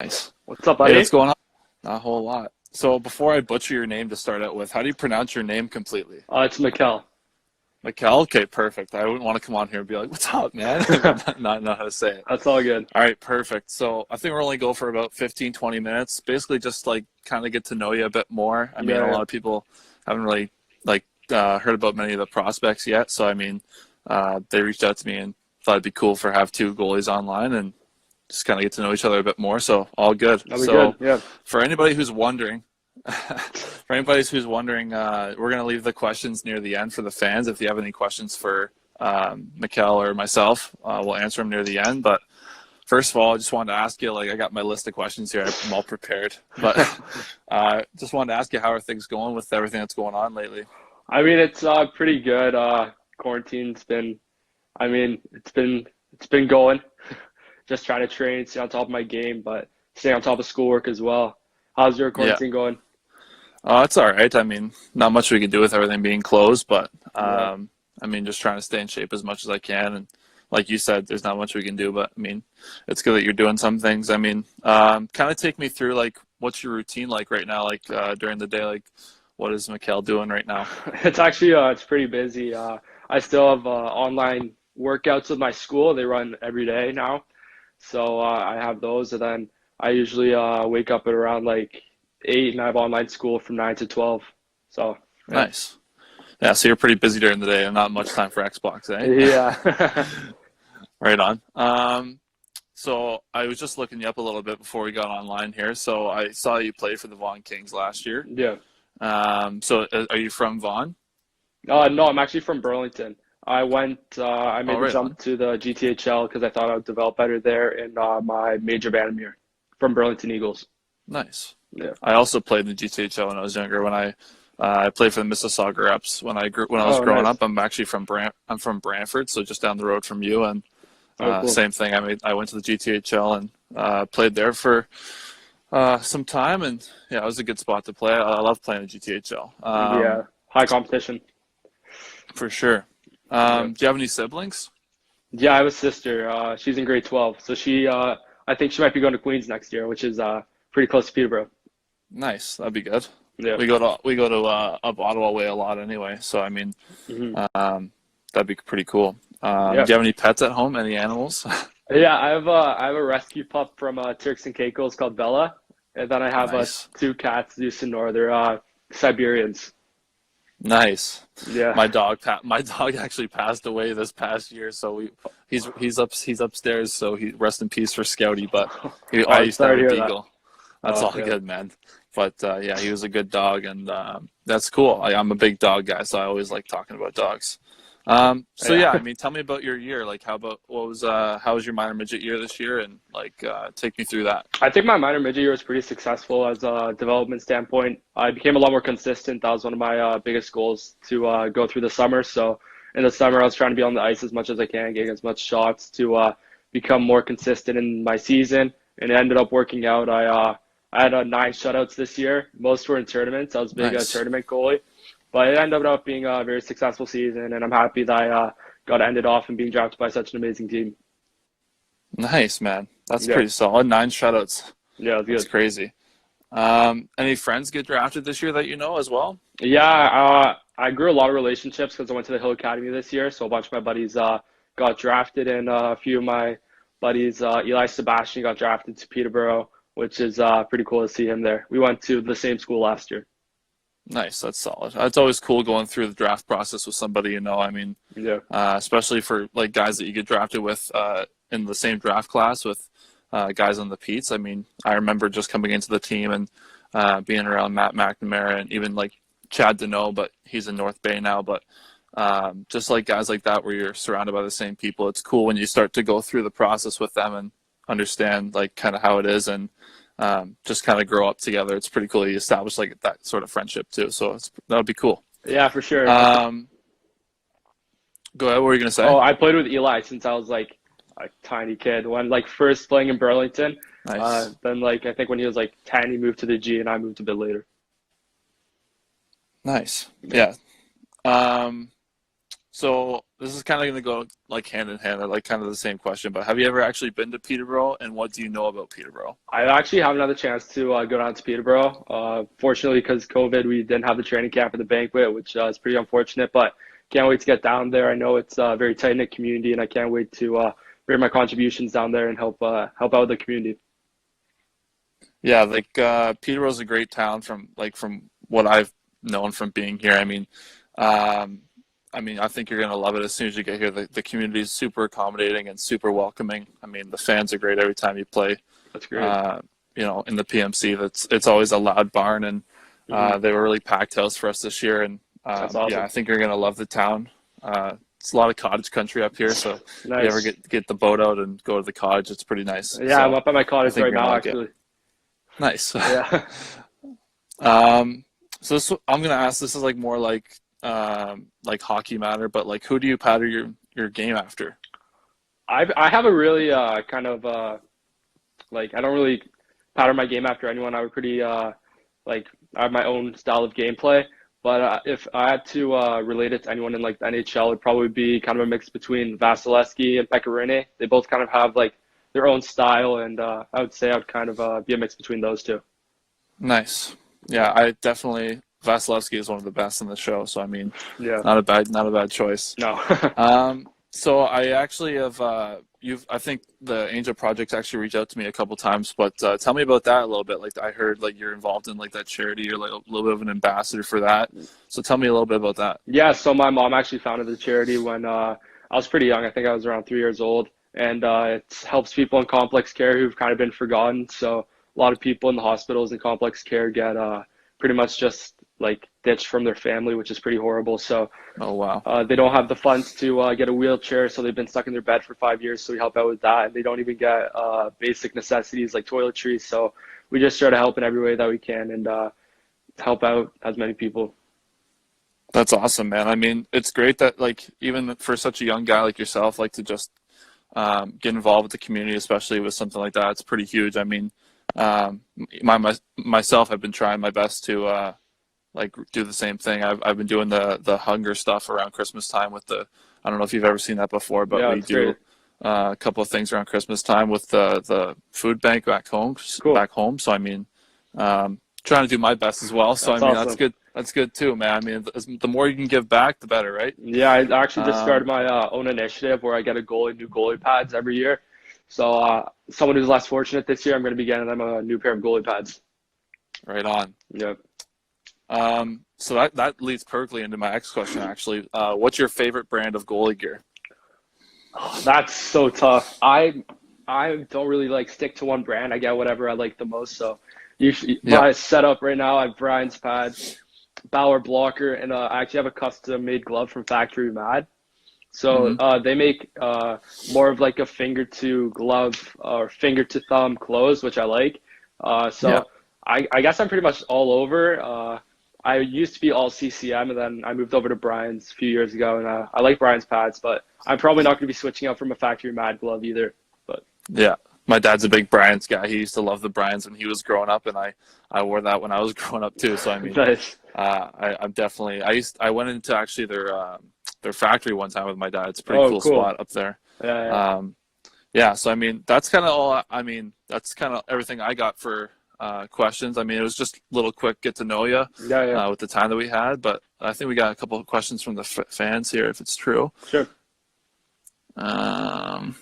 Nice. What's up, Hey, buddy? what's going on? Not a whole lot. So before I butcher your name to start out with, how do you pronounce your name completely? It's Mikael. Mikael? Okay, perfect. I wouldn't want to come on here and be like, "What's up, man?" not know how to say it. That's all good. All right, perfect. So I think we'll only go for about 15, 20 minutes. Basically, just like kind of get to know you a bit more. I mean, Yeah, a yeah. lot of people haven't really like heard about many of the prospects yet. So I mean, they reached out to me and thought it'd be cool for have two goalies online and just kind of get to know each other a bit more. So all good. That'll be good. So Yeah. for anybody who's wondering, we're gonna leave the questions near the end for the fans. If you have any questions for Mikael or myself, we'll answer them near the end. But first of all, I just wanted to ask you, like, I got my list of questions here. I'm all prepared, but just wanted to ask you, how are things going with everything that's going on lately? I mean, it's pretty good. Quarantine's been, I mean, it's been going. Just trying to train, stay on top of my game, but stay on top of schoolwork as well. How's your Yeah. quarantine going? It's all right. I mean, not much we can do with everything being closed, but Yeah. I mean, just trying to stay in shape as much as I can. And like you said, there's not much we can do, but I mean, it's good that you're doing some things. I mean, kind of take me through like what's your routine like right now, like during the day, like what is Mikhail doing right now? It's actually it's pretty busy. I still have online workouts with my school. They run every day now. So I have those, and then I usually wake up at around like 8, and I have online school from 9 to 12. So yeah, Nice. Yeah, so you're pretty busy during the day and not much time for Xbox, yeah, eh? Right on. So I was just looking you up a little bit before we got online here. So I saw you played for the Vaughan Kings last year. yeah. So are you from Vaughan? No, I'm actually from Burlington. I Oh, made the right on. jump to the GTHL because I thought I would develop better there in my major Bantamere from Burlington Eagles. Nice. Yeah. I also played in the GTHL when I was younger. When I played for the Mississauga Reps when I was Oh, growing nice. up. I'm from Brantford, so just down the road from you. And Oh, cool. same thing. I went to the GTHL and played there for some time, and yeah, it was a good spot to play. I love playing the GTHL, Yeah. High competition. for sure. Yeah. Do you have any siblings? Yeah, I have a sister. She's in grade 12. So I think she might be going to Queens next year, which is pretty close to Peterborough. Nice, that'd be good. Yeah. We go to up Ottawa way a lot anyway, so I mean, Hmm. that'd be pretty cool. Yeah. Do you have any pets at home? Any animals? Yeah, I have a rescue pup from Turks and Caicos called Bella, and then I have Nice, two cats, Zeus and Nor. They're Siberians. nice. Yeah. My dog actually passed away this past year, so he's upstairs. So he rest in peace for Scouty. But Oh, I I'm used to sorry have to a hear that. beagle. That's all Yeah. good, man. But yeah, he was a good dog, and that's cool. I'm a big dog guy, so I always like talking about dogs. So Yeah. yeah, I mean, tell me about your year. Like, how was your minor midget year this year, and like take me through that. I think my minor midget year was pretty successful as a development standpoint. I became a lot more consistent. That was one of my biggest goals to go through the summer. So in the summer, I was trying to be on the ice as much as I can, getting as much shots to become more consistent in my season. And it ended up working out. I had 9 shutouts this year. Most were in tournaments. I was a big Nice, tournament goalie. But it ended up being a very successful season, and I'm happy that I got ended off and being drafted by such an amazing team. nice, man. That's Yeah, pretty solid. 9 shutouts. yeah, it was That's good. crazy. Any friends get drafted this year that you know as well? Yeah, I grew a lot of relationships because I went to the Hill Academy this year. So a bunch of my buddies got drafted, and a few of my buddies, Eli Sebastian, got drafted to Peterborough, which is pretty cool to see him there. We went to the same school last year. Nice, that's solid. It's always cool going through the draft process with somebody you know. I mean, Yeah, especially for like guys that you get drafted with in the same draft class with guys on the Petes. I mean, I remember just coming into the team and being around Matt McNamara and even like Chad Deneau, but he's in North Bay now. But just like guys like that, where you're surrounded by the same people, it's cool when you start to go through the process with them and understand like kind of how it is and just kind of grow up together. It's pretty cool. You establish like that sort of friendship too. So that would be cool. yeah, for sure. Um, Go ahead. What were you gonna say? Oh, I played with Eli since I was like a tiny kid. When like first playing in Burlington, Nice. then like I think when he was like 10, he moved to the G, and I moved a bit later. Nice. Yeah. Yeah. Um, so this is kind of going to go like hand in hand, like kind of the same question, but have you ever actually been to Peterborough, and what do you know about Peterborough? I actually haven't had the chance to go down to Peterborough. Fortunately, because COVID, we didn't have the training camp for the banquet, which is pretty unfortunate. But can't wait to get down there. I know it's a very tight knit community, and I can't wait to bring my contributions down there and help out the community. Yeah, like Peterborough's a great town from what I've known from being here. Um, I think you're gonna love it as soon as you get here. The community is super accommodating and super welcoming. I mean, the fans are great every time you play. That's great. Uh, in the PMC, it's always a loud barn, and they were a really packed house for us this year. And That's awesome. yeah, I think you're gonna love the town. It's a lot of cottage country up here, so if you ever Nice. get the boat out and go to the cottage, it's pretty nice. Yeah, I'm So up at my I cottage think right you're gonna now, like it. actually. Nice. Yeah. So I'm gonna ask. This is like more like hockey matter, but like who do you pattern your game after? I have a really kind of like I don't really pattern my game after anyone. I would pretty like I have my own style of gameplay. But if I had to relate it to anyone in like the NHL, it'd probably be kind of a mix between Vasilevsky and Pecorine. They both kind of have like their own style, and I would say I'd kind of be a mix between those two. Nice. Yeah, I definitely Vasilevsky is one of the best in the show. So I mean, Yeah. not a bad choice. No. So I actually have I think the Angel Project actually reached out to me a couple times, but tell me about that a little bit. Like I heard like you're involved in like that charity, you're like a little bit of an ambassador for that. So tell me a little bit about that. Yeah, so my mom actually founded the charity when I was pretty young. I think I was around 3 years old, and it helps people in complex care who've kind of been forgotten. So a lot of people in the hospitals and complex care get pretty much just like ditched from their family, which is pretty horrible. So Oh wow. they don't have the funds to get a wheelchair, so they've been stuck in their bed for 5 years. So we help out with that, and they don't even get basic necessities like toiletries. So we just try to help in every way that we can and help out as many people. That's awesome, man. I mean, it's great that like even for such a young guy like yourself, like to just get involved with the community, especially with something like that. It's pretty huge. I mean, myself, I've been trying my best to like do the same thing. I've been doing the hunger stuff around Christmas time with the. I don't know if you've ever seen that before, but Yeah, we it's do great. a couple of things around Christmas time with the food bank back home. Cool. So I mean, trying to do my best as well. So I That's mean, that's awesome. good. That's good too, man. I mean, the more you can give back, the better, right? Yeah, I actually just started Um, my own initiative where I get a goalie, new goalie pads every year. So someone who's less fortunate this year, I'm going to be getting them a new pair of goalie pads. right on. Yeah. So that leads perfectly into my next question, actually. What's your favorite brand of goalie gear? Oh, that's so tough. I don't really like stick to one brand. I get whatever I like the most. So usually Yeah. my setup right now, I have Brian's pads, Bauer blocker, and I actually have a custom made glove from Factory Mad. So Hmm. they make more of like a finger to glove or finger to thumb clothes, which I like. Yeah. So I guess I'm pretty much all over. I used to be all CCM, and then I moved over to Brian's a few years ago, and I like Brian's pads, but I'm probably not going to be switching out from a Factory Mad glove either. But Yeah. My dad's a big Bryant's guy. He used to love the Bryants when he was growing up, and I wore that when I was growing up too. So I mean, nice. I'm definitely I went into actually their factory one time with my dad. It's a pretty Oh, cool cool. spot up there. Yeah, yeah. Um, yeah. So I mean, that's kind of all. I mean, that's kind of everything I got for questions. I mean, it was just a little quick get to know you Yeah, yeah. with the time that we had, but I think we got a couple of questions from the fans here, if it's true. Sure. Um,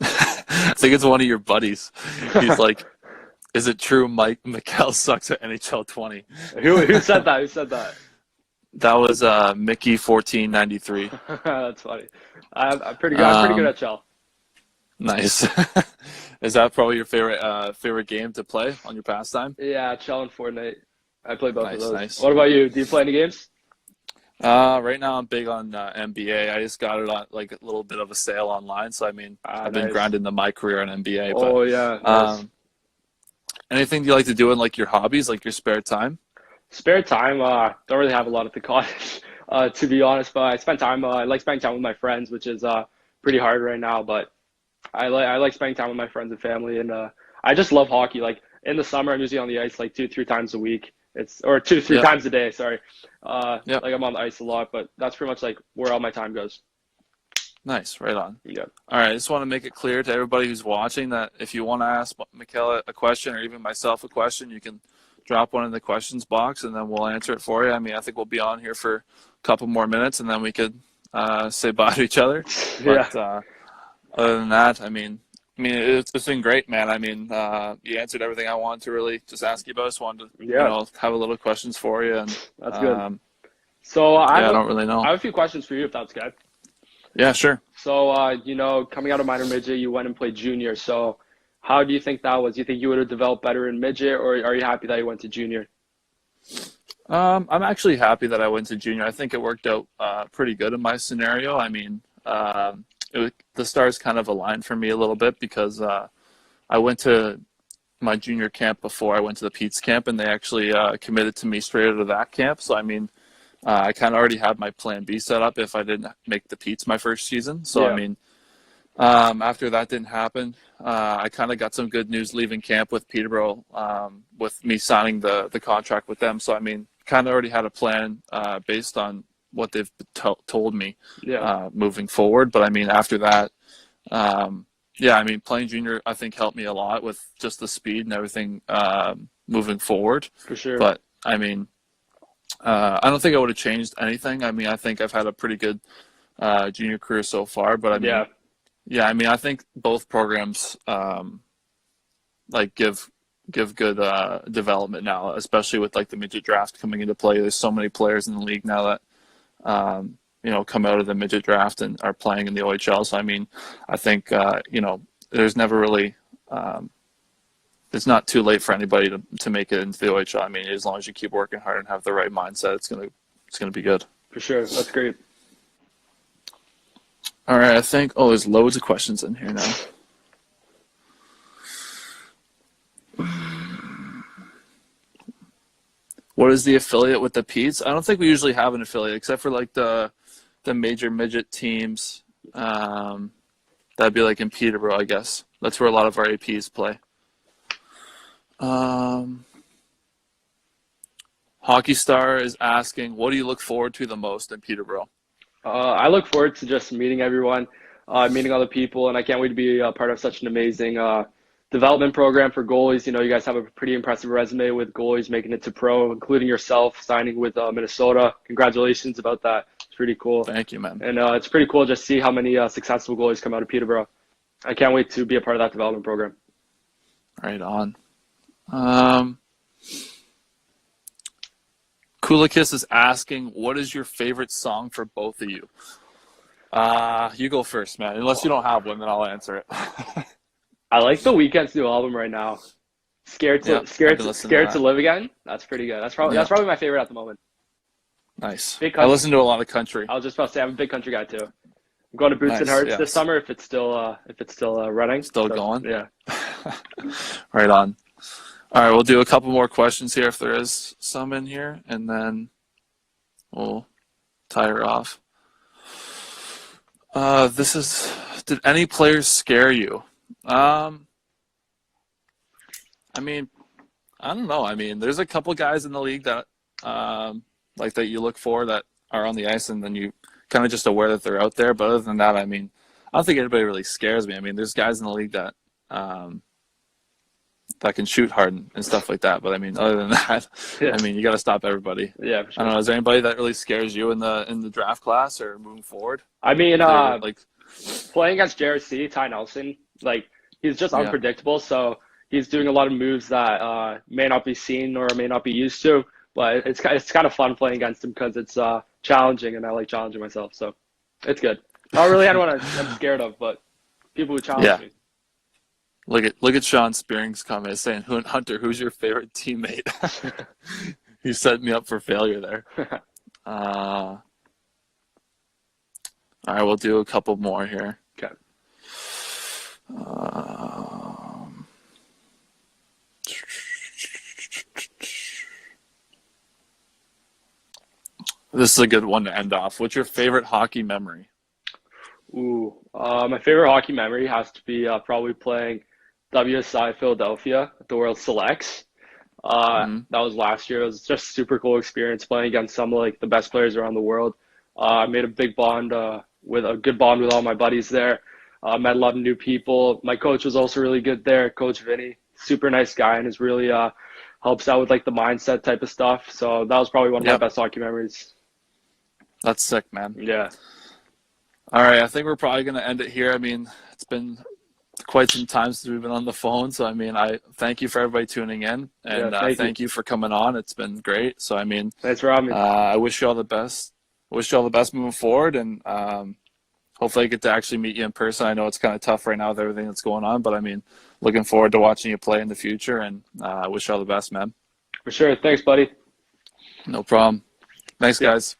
I think it's one of your buddies. He's like, "Is it true, Mikael sucks at NHL 20?" Who said that? Who said that? That was Mickey 1493. That's funny. I'm pretty good. I'm pretty good Um, at shell. nice. Is that probably your favorite game to play on your pastime? Yeah, shell and Fortnite. I play both of Nice, those. nice. What about you? Do you play any games? Right now I'm big on NBA. I just got it on like a little bit of a sale online, so I mean Ah, I've been nice. grinding my career on NBA. But Oh yeah, nice. um, anything you like to do in like your hobbies, like your spare time? Spare time, don't really have a lot at the cottage, to be honest. But I spend time. I like spending time with my friends, which is pretty hard right now. But I like spending time with my friends and family, and I just love hockey. Like in the summer, I'm usually on the ice like 2, 3 times a week. It's or two, three Yeah, times a day. Sorry. yeah. Like I'm on the ice a lot, but that's pretty much like where all my time goes. Nice, right on. Yeah. All right, I just want to make it clear to everybody who's watching that if you want to ask Mikael a question or even myself a question, you can drop one in the questions box and then we'll answer it for you. I mean, I think we'll be on here for a couple more minutes and then we could say bye to each other. Yeah. But other than that, it's been great, man. I mean, you answered everything I wanted to really just ask you about. Just wanted to, Yeah. have a little questions for you. And That's good. So yeah, I don't really I know. have a few questions for you if that's good. Yeah, sure. So, coming out of minor midget, you went and played junior. So, how do you think that was? Do you think you would have developed better in midget, or are you happy that you went to junior? I'm actually happy that I went to junior. I think it worked out pretty good in my scenario. I mean, the stars kind of aligned for me a little bit because I went to my junior camp before I went to the Pete's camp, and they actually committed to me straight out of that camp. So, I mean, I kind of already had my plan B set up if I didn't make the Pete's my first season. So, I Yeah. mean, after that didn't happen, I kind of got some good news leaving camp with Peterborough, with me signing the contract with them. So, I mean, kind of already had a plan based on what they've told me Yeah. moving forward. But, I mean, after that, yeah, I mean, playing junior, I think, helped me a lot with just the speed and everything moving forward. For sure. But, I mean, I don't think I would have changed anything. I mean, I think I've had a pretty good junior career so far. But, I mean, Yeah. yeah, I mean, I think both programs like give good development now, especially with like the midget draft coming into play. There's so many players in the league now that come out of the midget draft and are playing in the OHL. So I mean, I think there's never really it's not too late for anybody to make it into the OHL. I mean, as long as you keep working hard and have the right mindset, it's gonna be good. For sure. That's great. All right, I think. Oh, there's loads of questions in here now. What is the affiliate with the Pete's? I don't think we usually have an affiliate except for like the major midget teams. That'd be like in Peterborough, I guess. That's where a lot of our APs play. Hockey Star is asking, what do you look forward to the most in Peterborough? I look forward to just meeting everyone, meeting other people, and I can't wait to be a part of such an amazing development program for goalies. You know, you guys have a pretty impressive resume with goalies making it to pro, including yourself signing with Minnesota. Congratulations about that. It's pretty cool. Thank you, man. And it's pretty cool just to see how many successful goalies come out of Peterborough. I can't wait to be a part of that development program. Right on. Kulikis is asking, what is your favorite song for both of you? You go first, man. Unless you don't have one, then I'll answer it. I like the Weeknd's new album right now. Scared to Live Again. That's pretty good. That's probably my favorite at the moment. Nice. Big I listen to a lot of country. I was just about to say I'm a big country guy too. I'm going to Boots and Hearts this summer if it's still running. Still going? Yeah. Right on. All right, we'll do a couple more questions here if there is some in here, and then we'll tie her off. Did any players scare you? I mean, I don't know. I mean, there's a couple guys in the league that that you look for that are on the ice, and then you kind of just aware that they're out there. But other than that, I mean, I don't think anybody really scares me. I mean, there's guys in the league that that can shoot hard and stuff like that. But I mean, other than that, I mean, you got to stop everybody. Yeah, for sure. I don't know. Is there anybody that really scares you in the draft class or moving forward? I mean, playing against JRC, Ty Nelson, he's just unpredictable. So he's doing a lot of moves that may not be seen or may not be used to. But it's kind of fun playing against him because it's challenging, and I like challenging myself. So it's good. Not really anyone I'm scared of, but people who challenge me. Look at Sean Spearing's comment saying, Hunter, who's your favorite teammate? You set me up for failure there. All right, we'll do a couple more here. Okay. This is a good one to end off. What's your favorite hockey memory? Ooh, my favorite hockey memory has to be probably playing WSI Philadelphia at the World Selects. That was last year. It was just a super cool experience playing against some of the best players around the world. I made a big bond with a good bond with all my buddies there. Met a lot of new people. My coach was also really good there, Coach Vinny. Super nice guy and is really helps out with like the mindset type of stuff. So that was probably one of my Yep. best hockey memories. That's sick, man. Yeah. All right, I think we're probably going to end it here. I mean, it's been quite some time since we've been on the phone. So, I mean, I thank you for everybody tuning in, and Yeah, thank you for coming on. It's been great. So, I mean, thanks for having me. I wish you all the best. I wish you all the best moving forward, and hopefully I get to actually meet you in person. I know it's kind of tough right now with everything that's going on, but I mean, looking forward to watching you play in the future, and I wish you all the best, man. For sure. Thanks, buddy. No problem. Thanks, guys.